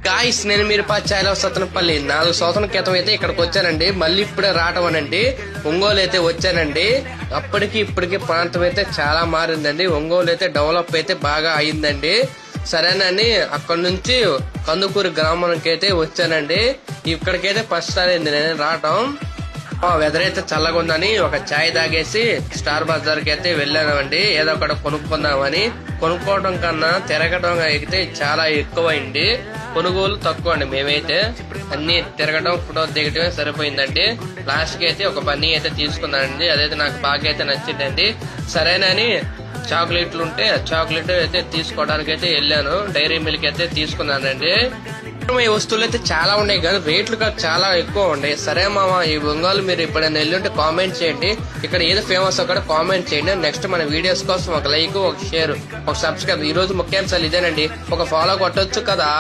Guys నేను మీరు ఛాయలో సత్తనపల్లి 4 సంవత్సరాల క్రితం అయితే ఇక్కడికి వచ్చానండి. మళ్ళీ ఇప్పుడే రావటం అనండి. ఒంగోలు అయితే వచ్చానండి. అప్పటికి ఇప్పటికి ప్రాంతం అయితే చాలా మారిందండి. ఒంగోలు అయితే డెవలప్ అయితే బాగా అయిందండి. సరేనని అక్కడ నుంచి కందుకూరు గ్రామానికి అయితే వచ్చానండి. ఇక్కడికైతే ఫస్ట్ సారి అయింది నేను రావటం. వెదర్ అయితే చల్లగా ఉందని ఒక చాయ్ తాగేసి స్టార్ బజార్ కి అయితే వెళ్ళానండి. ఏదో ఒకటి కొనుక్కుందామని. కొనుక్కోవడం కన్నా తిరగడం అయితే చాలా ఎక్కువైంది. కొనుగోలు తక్కువ అండి. మేమైతే అన్ని తిరగడం ఫోటో దిగటమే సరిపోయిందండి. లాస్ట్ కి అయితే ఒక బన్నీ అయితే తీసుకున్నానండి. అదైతే నాకు బాగా అయితే నచ్చిందండి. సరేనని చాక్లెట్లు ఉంటే చాక్లెట్ అయితే తీసుకోవడానికి అయితే వెళ్ళాను. డైరీ మిల్క్ అయితే తీసుకున్నానండి. ఈ వస్తువులు అయితే చాలా ఉన్నాయి కానీ రేట్లు చాలా ఎక్కువ ఉన్నాయి. సరే మామ, ఈ ఒంగోలు మీరు ఎప్పుడైనా వెళ్ళుంటే కామెంట్ చేయండి. ఇక్కడ ఏదో ఫేమస్ అక్కడ కామెంట్ చేయండి. నెక్స్ట్ మన వీడియోస్ కోసం ఒక లైక్, ఒక షేర్, ఒక సబ్స్క్రైబ్. ఈ రోజు ముఖ్యాంశాలు ఇదేనండి. ఒక ఫాలో కొట్టొచ్చు కదా.